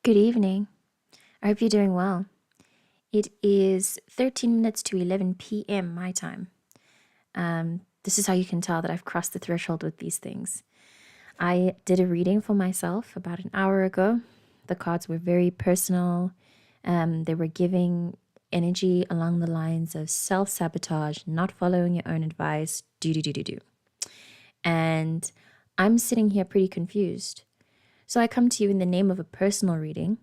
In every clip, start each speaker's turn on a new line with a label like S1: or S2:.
S1: Good evening. I hope you're doing well. It is 13 minutes to 11 p.m. my time. This is how you can tell that I've crossed the threshold with these things. I did a reading for myself about an hour ago. The cards were very personal. They were giving energy along the lines of self-sabotage, not following your own advice, do. And I'm sitting here pretty confused. So I come to you in the name of a personal reading,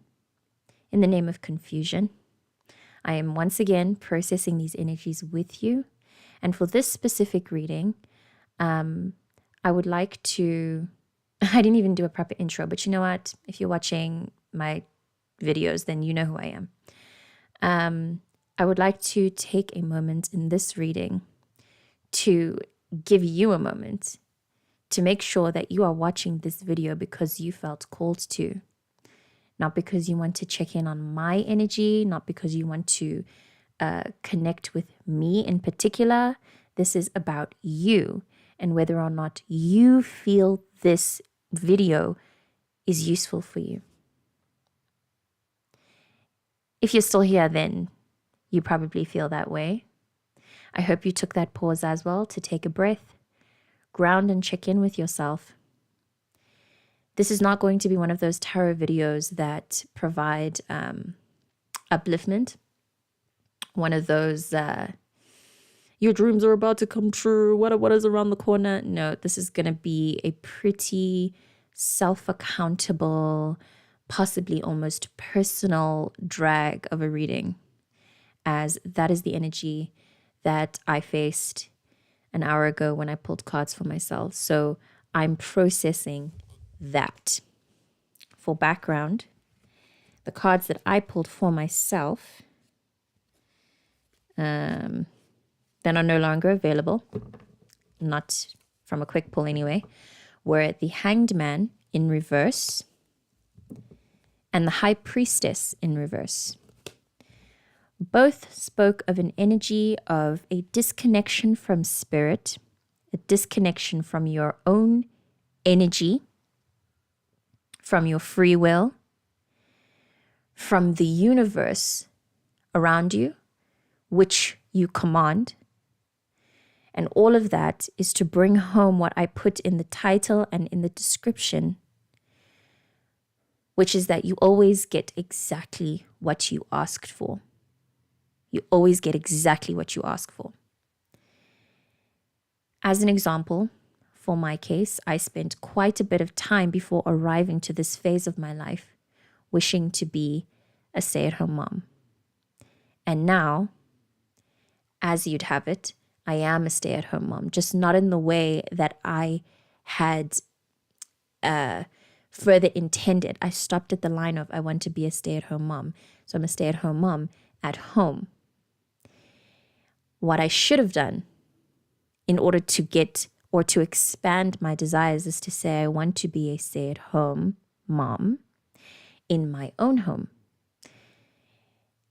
S1: in the name of confusion. I am once again processing these energies with you. And for this specific reading, I would like to, I didn't even do a proper intro, but you know what? If you're watching my videos, then you know who I am. I would like to take a moment in this reading to give you a moment to make sure that you are watching this video because you felt called to. Not because you want to check in on my energy, not because you want to connect with me in particular. This is about you and whether or not you feel this video is useful for you. If you're still here, then you probably feel that way. I hope you took that pause as well to take a breath, ground and check in with yourself. This is not going to be one of those tarot videos that provide upliftment. One of those, your dreams are about to come true. What is around the corner? No, this is going to be a pretty self-accountable, possibly almost personal drag of a reading, as that is the energy that I faced an hour ago when I pulled cards for myself. So I'm processing that. For background, the cards that I pulled for myself, they're no longer available, not from a quick pull anyway, were the Hanged Man in reverse and the High Priestess in reverse. Both spoke of an energy of a disconnection from spirit, a disconnection from your own energy, from your free will, from the universe around you, which you command. And all of that is to bring home what I put in the title and in the description, which is that you always get exactly what you asked for. You always get exactly what you ask for. As an example, for my case, I spent quite a bit of time before arriving to this phase of my life wishing to be a stay-at-home mom. And now, as you'd have it, I am a stay-at-home mom, just not in the way that I had further intended. I stopped at the line of I want to be a stay-at-home mom. So I'm a stay-at-home mom at home. What I should have done in order to get or to expand my desires is to say I want to be a stay-at-home mom in my own home.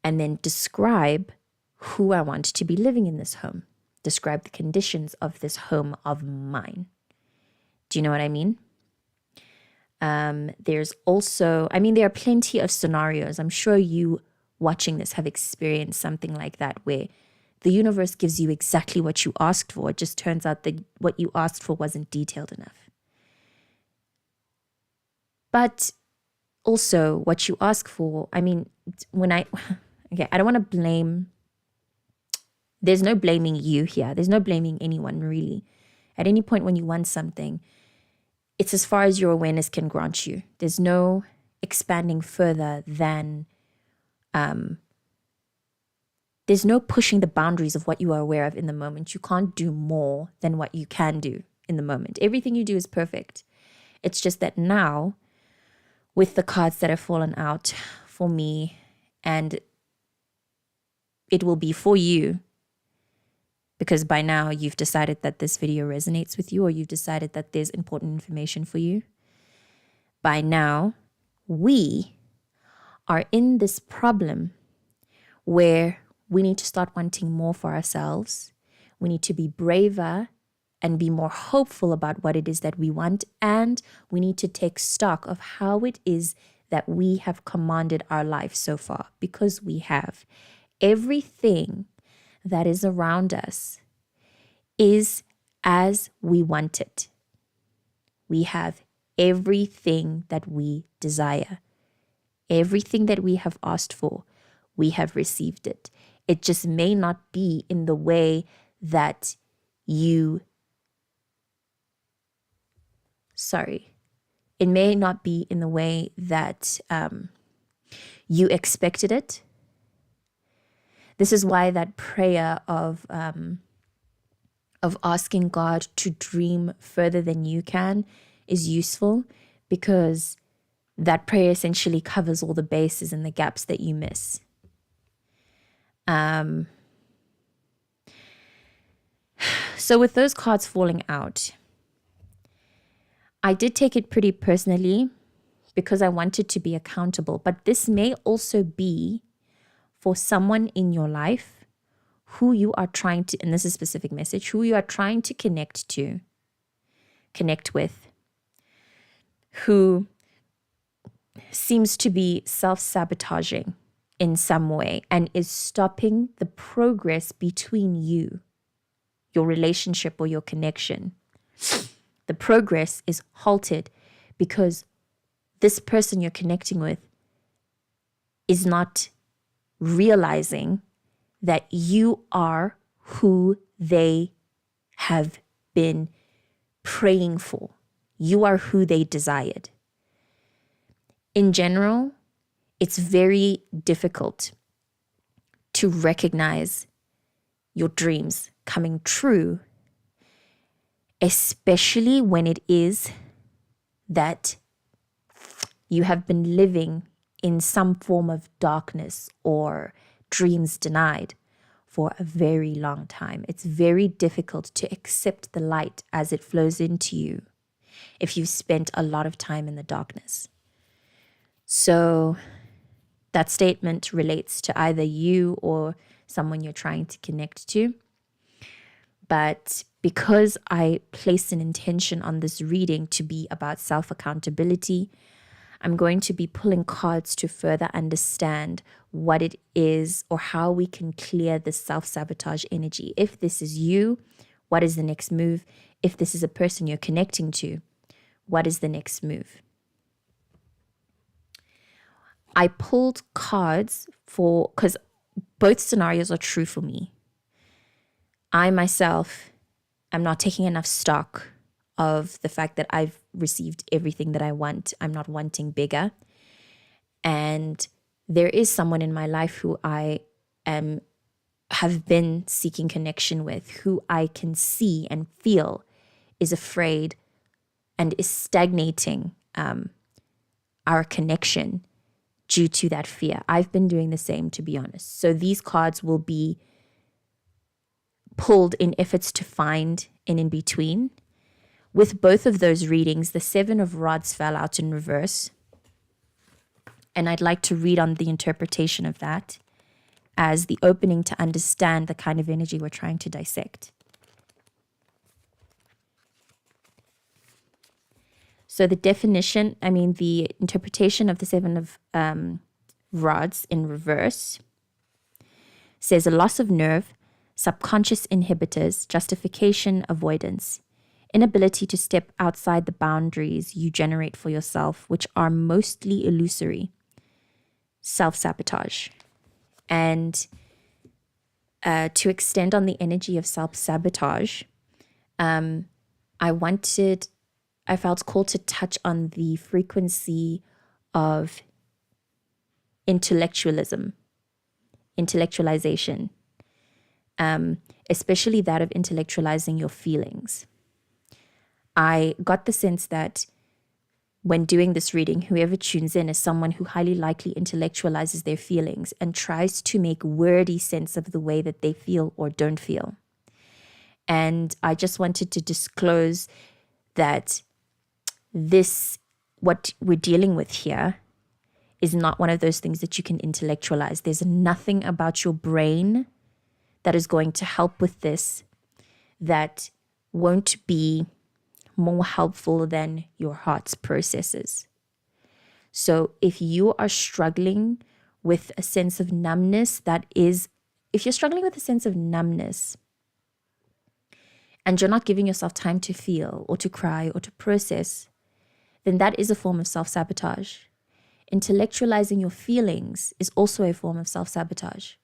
S1: And then describe who I want to be living in this home. Describe the conditions of this home of mine. Do you know what I mean? There's also, there are plenty of scenarios. I'm sure you watching this have experienced something like that where the universe gives you exactly what you asked for. It just turns out that what you asked for wasn't detailed enough. But also what you ask for, I don't want to blame. There's no blaming you here. There's no blaming anyone really. At any point when you want something, it's as far as your awareness can grant you. There's no expanding further than, there's no pushing the boundaries of what you are aware of in the moment. You can't do more than what you can do in the moment. Everything you do is perfect. It's just that now, with the cards that have fallen out for me, and it will be for you, because by now you've decided that this video resonates with you, or you've decided that there's important information for you. By now, we are in this problem where we need to start wanting more for ourselves. We need to be braver and be more hopeful about what it is that we want. And we need to take stock of how it is that we have commanded our life so far, because we have. Everything that is around us is as we want it. We have everything that we desire. Everything that we have asked for, we have received it. It just may not be in the way that it may not be in the way that you expected it. This is why that prayer of asking God to dream further than you can is useful, because that prayer essentially covers all the bases and the gaps that you miss. So with those cards falling out, I did take it pretty personally because I wanted to be accountable. But this may also be for someone in your life who you are trying to, and this is a specific message, who you are trying to connect with, who seems to be self-sabotaging in some way and is stopping the progress between you, your relationship or your connection. The progress is halted because this person you're connecting with is not realizing that you are who they have been praying for. You are who they desired. In general, it's very difficult to recognize your dreams coming true, especially when it is that you have been living in some form of darkness or dreams denied for a very long time. It's very difficult to accept the light as it flows into you if you've spent a lot of time in the darkness. So that statement relates to either you or someone you're trying to connect to. But because I placed an intention on this reading to be about self-accountability, I'm going to be pulling cards to further understand what it is or how we can clear the self-sabotage energy. If this is you, what is the next move? If this is a person you're connecting to, what is the next move? I pulled cards because both scenarios are true for me. I myself am not taking enough stock of the fact that I've received everything that I want. I'm not wanting bigger. And there is someone in my life who I have been seeking connection with, who I can see and feel is afraid and is stagnating our connection due to that fear. I've been doing the same, to be honest. So these cards will be pulled in efforts to find an in-between. With both of those readings, the Seven of Rods fell out in reverse. And I'd like to read on the interpretation of that as the opening to understand the kind of energy we're trying to dissect. So the interpretation of the Seven of Rods in reverse says a loss of nerve, subconscious inhibitors, justification, avoidance, inability to step outside the boundaries you generate for yourself, which are mostly illusory, self-sabotage. And to extend on the energy of self-sabotage, I felt called to touch on the frequency of intellectualization, especially that of intellectualizing your feelings. I got the sense that when doing this reading, whoever tunes in is someone who highly likely intellectualizes their feelings and tries to make wordy sense of the way that they feel or don't feel. And I just wanted to disclose that what we're dealing with here is not one of those things that you can intellectualize. There's nothing about your brain that is going to help with this that won't be more helpful than your heart's processes. So if you are struggling with a sense of numbness, if you're struggling with a sense of numbness and you're not giving yourself time to feel or to cry or to process, then that is a form of self-sabotage. Intellectualizing your feelings is also a form of self-sabotage.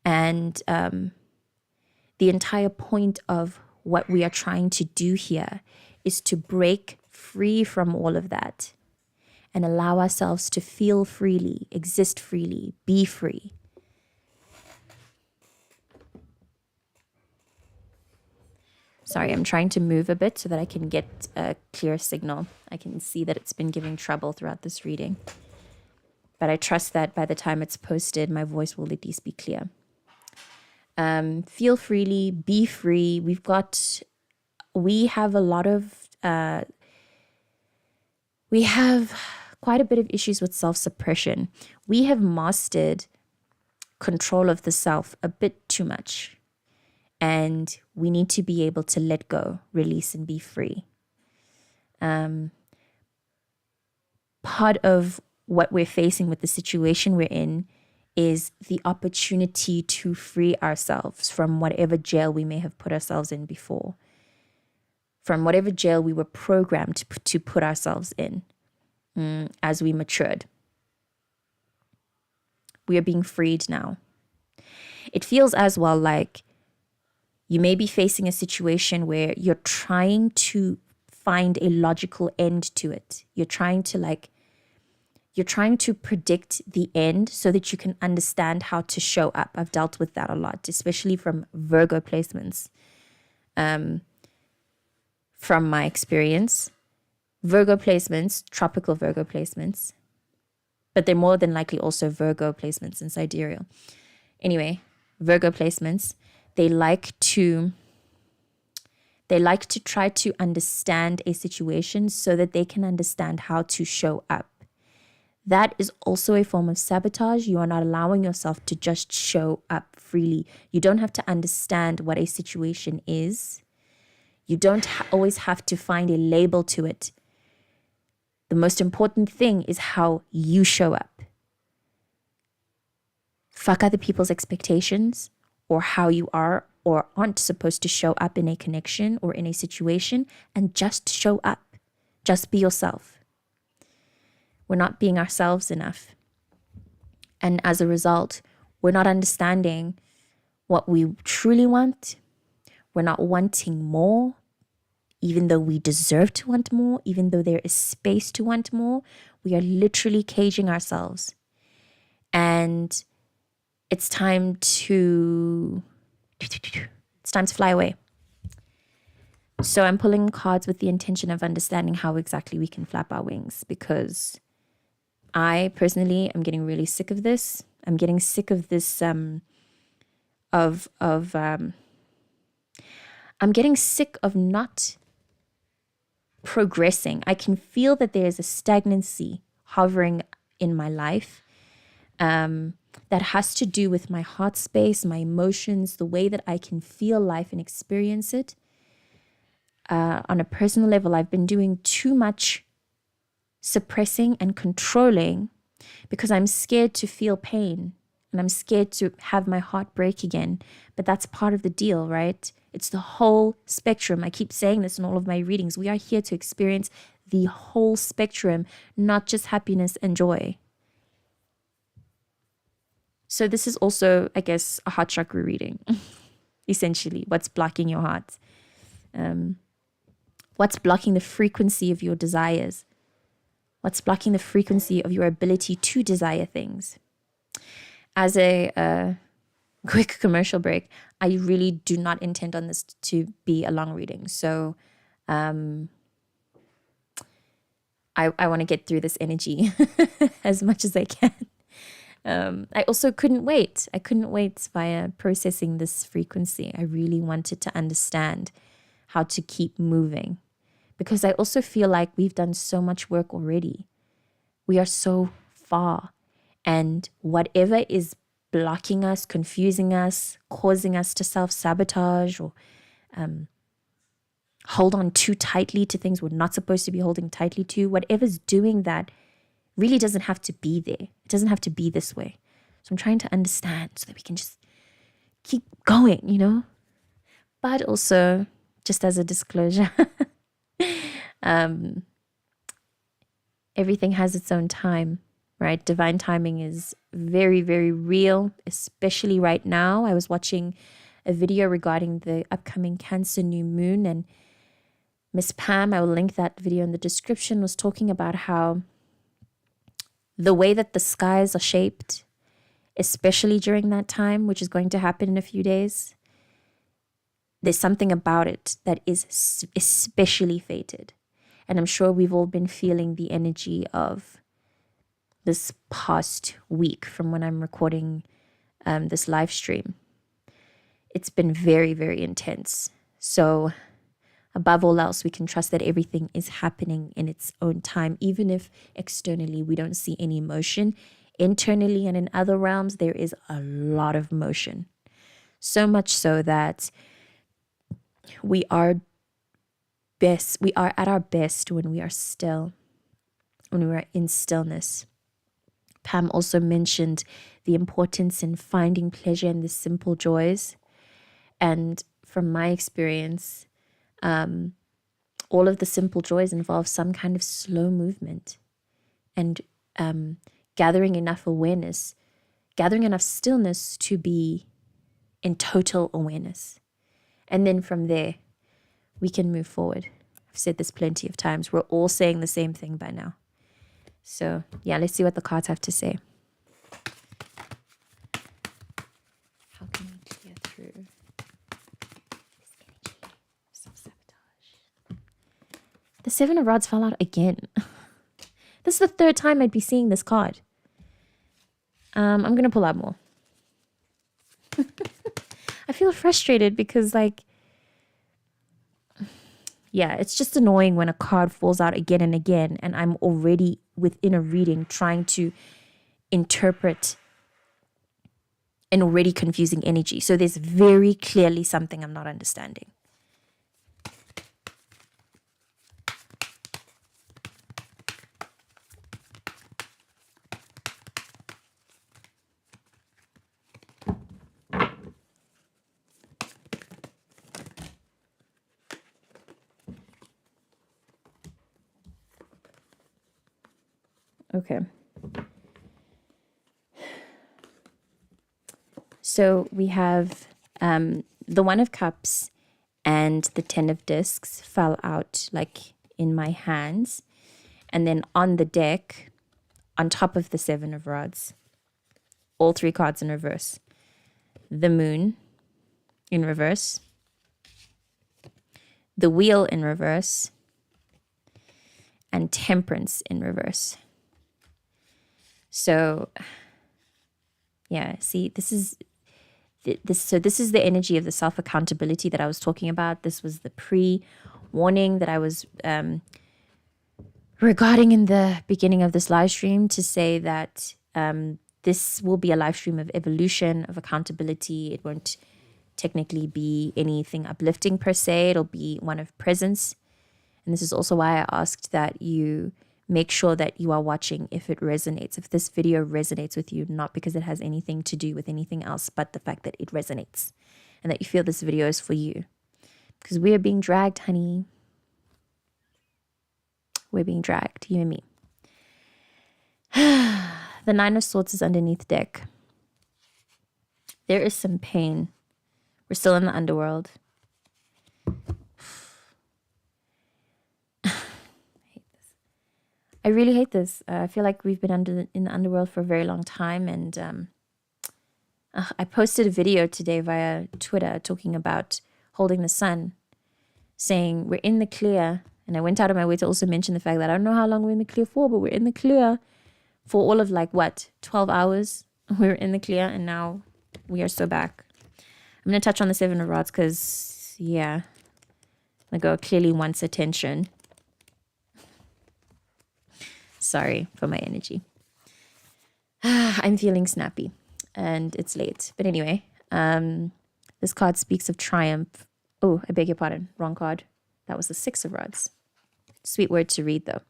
S1: And the entire point of what we are trying to do here is to break free from all of that and allow ourselves to feel freely, exist freely, be free. Sorry, I'm trying to move a bit so that I can get a clear signal. I can see that it's been giving trouble throughout this reading. But I trust that by the time it's posted, my voice will at least be clear. Feel freely, be free. We have quite a bit of issues with self-suppression. We have mastered control of the self a bit too much. And we need to be able to let go, release, and be free. Part of what we're facing with the situation we're in is the opportunity to free ourselves from whatever jail we may have put ourselves in before, from whatever jail we were programmed to put ourselves in as we matured. We are being freed now. It feels as well like you may be facing a situation where you're trying to find a logical end to it. You're trying to predict the end so that you can understand how to show up. I've dealt with that a lot, especially from Virgo placements. From my experience, Virgo placements, tropical Virgo placements, but they're more than likely also Virgo placements in sidereal. Anyway, Virgo placements, they like to try to understand a situation so that they can understand how to show up. That is also a form of sabotage. You are not allowing yourself to just show up freely. You don't have to understand what a situation is. You don't always have to find a label to it. The most important thing is how you show up. Fuck other people's expectations or how you are or aren't supposed to show up in a connection or in a situation, and just show up. Just be yourself. We're not being ourselves enough. And as a result, we're not understanding what we truly want. We're not wanting more, even though we deserve to want more, even though there is space to want more. We are literally caging ourselves. And it's time to fly away. So I'm pulling cards with the intention of understanding how exactly we can flap our wings, because I personally am getting really sick of this. I'm getting sick of this I'm getting sick of not progressing. I can feel that there is a stagnancy hovering in my life. That has to do with my heart space, my emotions, the way that I can feel life and experience it. On a personal level, I've been doing too much suppressing and controlling because I'm scared to feel pain and I'm scared to have my heart break again. But that's part of the deal, right? It's the whole spectrum. I keep saying this in all of my readings. We are here to experience the whole spectrum, not just happiness and joy. So this is also, I guess, a heart chakra reading, essentially. What's blocking your heart? What's blocking the frequency of your desires? What's blocking the frequency of your ability to desire things? As a quick commercial break, I really do not intend on this to be a long reading. So I want to get through this energy as much as I can. I also couldn't wait. I couldn't wait via processing this frequency. I really wanted to understand how to keep moving, because I also feel like we've done so much work already. We are so far, and whatever is blocking us, confusing us, causing us to self-sabotage or hold on too tightly to things we're not supposed to be holding tightly to, whatever's doing that, really doesn't have to be there. It doesn't have to be this way. So I'm trying to understand so that we can just keep going, you know? But also, just as a disclosure, everything has its own time, right? Divine timing is very, very real, especially right now. I was watching a video regarding the upcoming Cancer new moon, and Miss Pam, I will link that video in the description, was talking about how the way that the skies are shaped, especially during that time, which is going to happen in a few days, there's something about it that is especially fated. And I'm sure we've all been feeling the energy of this past week from when I'm recording this live stream. It's been very, very intense. So above all else, we can trust that everything is happening in its own time, even if externally we don't see any motion. Internally and in other realms, there is a lot of motion. So much so that we are at our best when we are still, when we are in stillness. Pam also mentioned the importance in finding pleasure in the simple joys. And from my experience, all of the simple joys involve some kind of slow movement and gathering enough awareness, gathering enough stillness to be in total awareness. And then from there, we can move forward. I've said this plenty of times. We're all saying the same thing by now. So yeah, let's see what the cards have to say. How can we clear through this energy of self-sabotage? The Seven of Rods fell out again. This is the third time I'd be seeing this card. I'm going to pull out more. I feel frustrated because, like, yeah, it's just annoying when a card falls out again and again, and I'm already within a reading trying to interpret an already confusing energy. So there's very clearly something I'm not understanding. Okay. So we have the One of Cups and the Ten of Discs fell out like in my hands. And then on the deck, on top of the Seven of Rods, all three cards in reverse. The Moon in reverse. The Wheel in reverse. And Temperance in reverse. So, yeah, see, this is the energy of the self-accountability that I was talking about. This was the pre-warning that I was regarding in the beginning of this live stream, to say that this will be a live stream of evolution, of accountability. It won't technically be anything uplifting per se. It'll be one of presence. And this is also why I asked that you make sure that you are watching if it resonates, if this video resonates with you, not because it has anything to do with anything else, but the fact that it resonates and that you feel this video is for you. Because we are being dragged, honey. We're being dragged, you and me. The Nine of Swords is underneath deck. There is some pain. We're still in the underworld. I really hate this. I feel like we've been in the underworld for a very long time. And I posted a video today via Twitter talking about holding the sun, saying we're in the clear. And I went out of my way to also mention the fact that I don't know how long we're in the clear for, but we're in the clear for all of 12 hours. We were in the clear and now we are so back. I'm going to touch on the Seven of Rods because, yeah, my girl clearly wants attention. Sorry for my energy. I'm feeling snappy and it's late. But anyway, this card speaks of triumph. Oh, I beg your pardon. Wrong card. That was the Six of Rods. Sweet word to read though.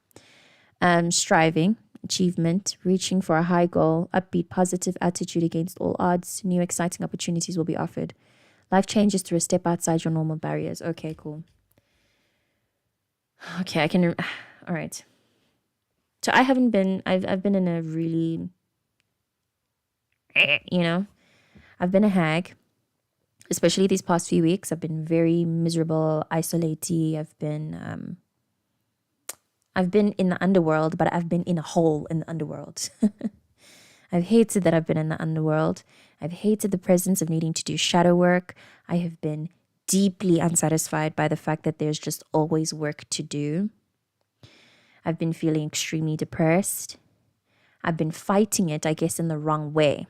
S1: Striving, achievement, reaching for a high goal, upbeat, positive attitude against all odds. New exciting opportunities will be offered. Life changes through a step outside your normal barriers. Okay, cool. Okay, I can. All right. So I haven't been. I've been in a really, I've been a hag, especially these past few weeks. I've been very miserable, isolated. I've been in the underworld, but I've been in a hole in the underworld. I've hated that I've been in the underworld. I've hated the presence of needing to do shadow work. I have been deeply unsatisfied by the fact that there's just always work to do. I've been feeling extremely depressed. I've been fighting it, I guess, in the wrong way.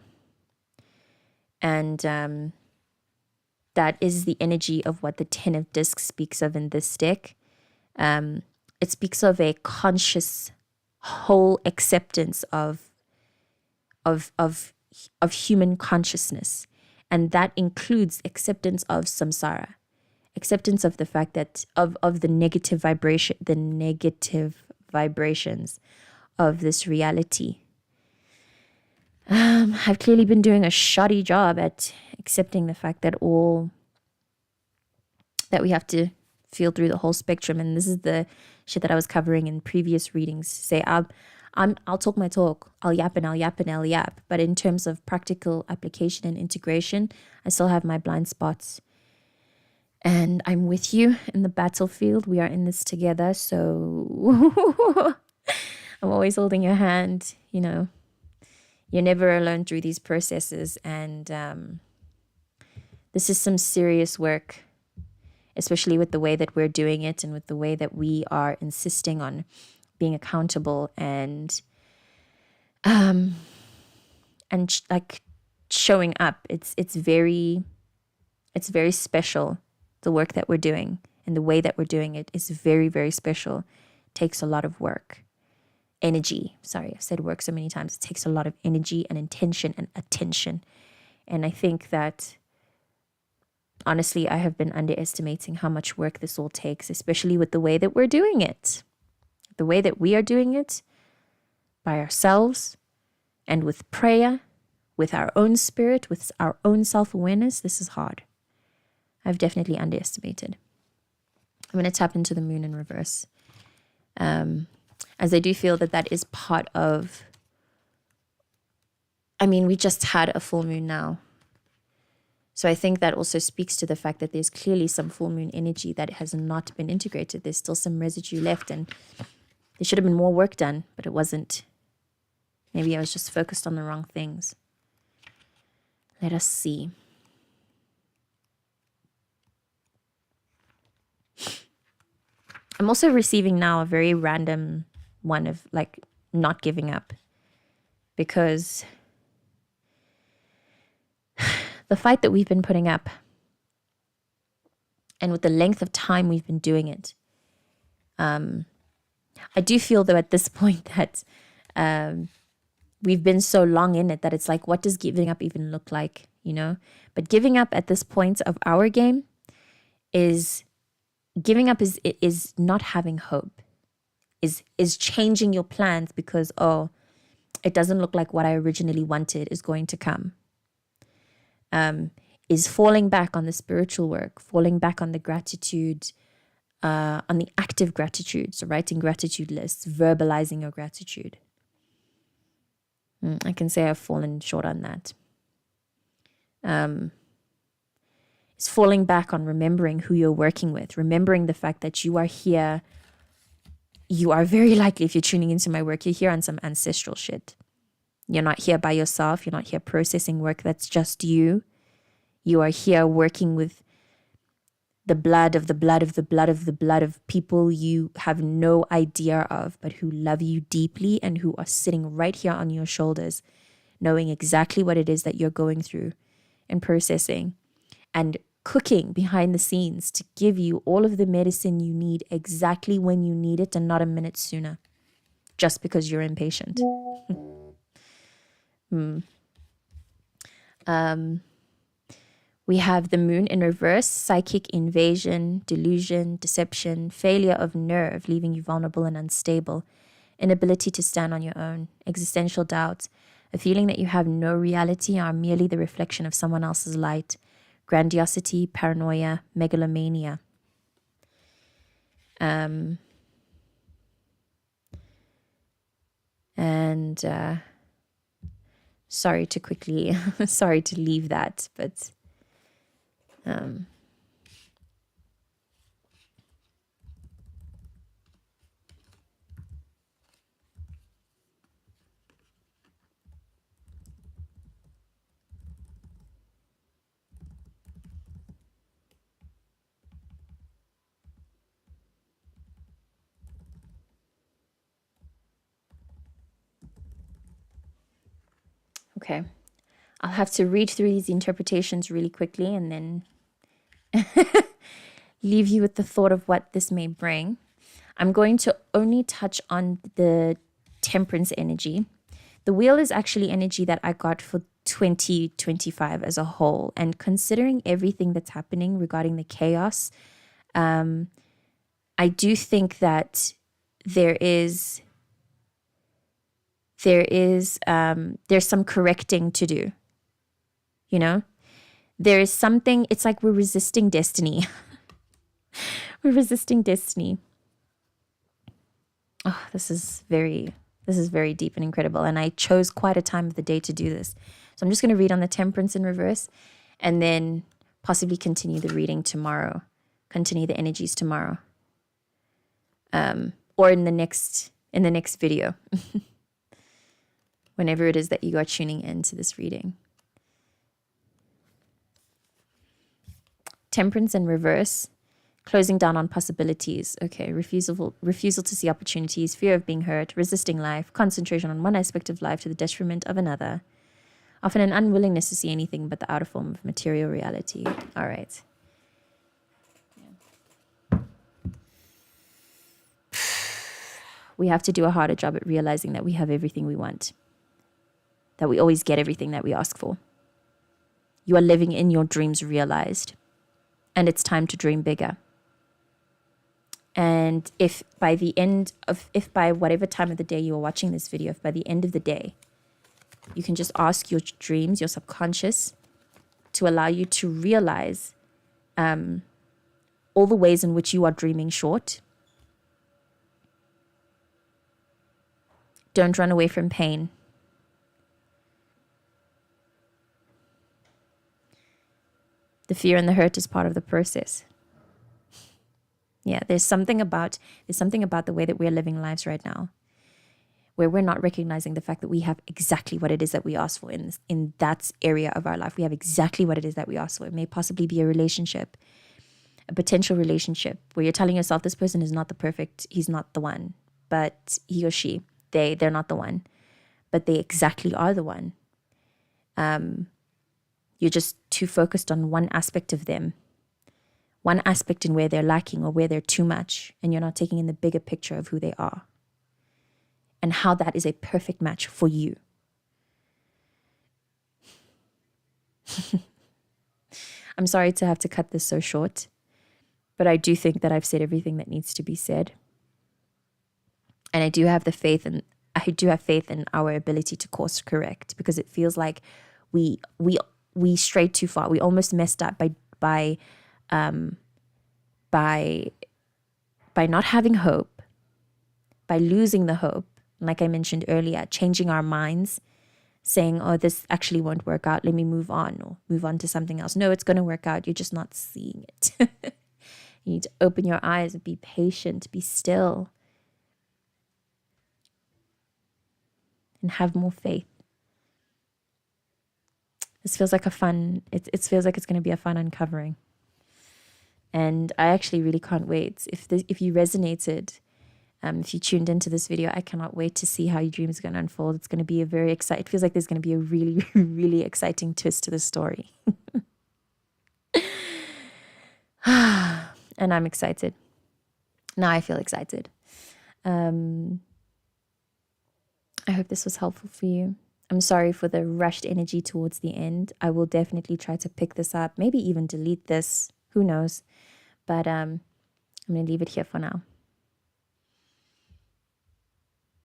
S1: And that is the energy of what the Ten of Discs speaks of in this deck. It speaks of a conscious, whole acceptance of human consciousness, and that includes acceptance of samsara, acceptance of the fact that of the negative vibrations of this reality. I've clearly been doing a shoddy job at accepting the fact that we have to feel through the whole spectrum, and this is the shit that I was covering in previous readings. Say I'll talk my talk, I'll yap and I'll yap and I'll yap, but in terms of practical application and integration, I still have my blind spots. And I'm with you in the battlefield. We are in this together, so I'm always holding your hand. You're never alone through these processes, and this is some serious work, especially with the way that we're doing it and with the way that we are insisting on being accountable and like showing up. It's very special. The work that we're doing and the way that we're doing it is very, very special. It takes a lot of work. Energy. Sorry, I've said work so many times. It takes a lot of energy and intention and attention. And I think that, honestly, I have been underestimating how much work this all takes, especially with the way that we're doing it. The way that we are doing it by ourselves and with prayer, with our own spirit, with our own self-awareness. This is hard. I've definitely underestimated. I'm going to tap into the moon in reverse. As I do feel that is part of, we just had a full moon now. So I think that also speaks to the fact that there's clearly some full moon energy that has not been integrated. There's still some residue left, and there should have been more work done, but it wasn't. Maybe I was just focused on the wrong things. Let us see. I'm also receiving now a very random one of like not giving up, because the fight that we've been putting up and with the length of time we've been doing it, I do feel though at this point that we've been so long in it that it's like, what does giving up even look like, But giving up at this point of our game is not having hope, is changing your plans because, it doesn't look like what I originally wanted is going to come. Is falling back on the spiritual work, falling back on the gratitude, on the active gratitude. So writing gratitude lists, verbalizing your gratitude. I can say I've fallen short on that. It's falling back on remembering who you're working with, remembering the fact that you are here. You are very likely, if you're tuning into my work, you're here on some ancestral shit. You're not here by yourself. You're not here processing work that's just you. You are here working with the blood of the blood of the blood of the blood of people you have no idea of, but who love you deeply and who are sitting right here on your shoulders, knowing exactly what it is that you're going through and processing and cooking behind the scenes to give you all of the medicine you need exactly when you need it and not a minute sooner, just because you're impatient. We have the moon in reverse, psychic invasion, delusion, deception, failure of nerve, leaving you vulnerable and unstable, inability to stand on your own, existential doubt, a feeling that you have no reality, are merely the reflection of someone else's light, grandiosity, paranoia, megalomania. And sorry to leave that, but okay. I'll have to read through these interpretations really quickly and then leave you with the thought of what this may bring. I'm going to only touch on the temperance energy. The wheel is actually energy that I got for 2025 as a whole. And considering everything that's happening regarding the chaos, I do think that there's some correcting to do. You know, there is something, it's like we're resisting destiny. We're resisting destiny. Oh, this is very deep and incredible. And I chose quite a time of the day to do this. So I'm just going to read on the temperance in reverse and then possibly continue the reading tomorrow, continue the energies tomorrow. Or in the next video, whenever it is that you are tuning into this reading. Temperance in reverse, closing down on possibilities. Okay, refusal to see opportunities, fear of being hurt, resisting life, concentration on one aspect of life to the detriment of another. Often an unwillingness to see anything but the outer form of material reality. All right. Yeah. We have to do a harder job at realizing that we have everything we want, that we always get everything that we ask for. You are living in your dreams realized. And it's time to dream bigger. And if by whatever time of the day you are watching this video, if by the end of the day, you can just ask your dreams, your subconscious, to allow you to realize all the ways in which you are dreaming short. Don't run away from pain. The fear and the hurt is part of the process. Yeah, there's something about the way that we're living lives right now, where we're not recognizing the fact that we have exactly what it is that we ask for in that area of our life. We have exactly what it is that we ask for. It may possibly be a relationship, a potential relationship, where you're telling yourself this person is not he's not the one, but he or she, they're not the one, but they exactly are the one. You're just too focused on one aspect of them, one aspect in where they're lacking or where they're too much, and you're not taking in the bigger picture of who they are and how that is a perfect match for you. I'm sorry to have to cut this so short, but I do think that I've said everything that needs to be said. And I do have faith in our ability to course correct, because it feels like we strayed too far. We almost messed up by not having hope, by losing the hope. Like I mentioned earlier, changing our minds, saying, "Oh, this actually won't work out. Let me move on," or move on to something else. No, it's going to work out. You're just not seeing it. You need to open your eyes and be patient, be still, and have more faith. This feels like it feels like it's going to be a fun uncovering. And I actually really can't wait. If you resonated, if you tuned into this video, I cannot wait to see how your dream is going to unfold. It's going to be it feels like there's going to be a really, really exciting twist to the story. And I'm excited. Now I feel excited. I hope this was helpful for you. I'm sorry for the rushed energy towards the end. I will definitely try to pick this up, maybe even delete this. Who knows? But I'm going to leave it here for now.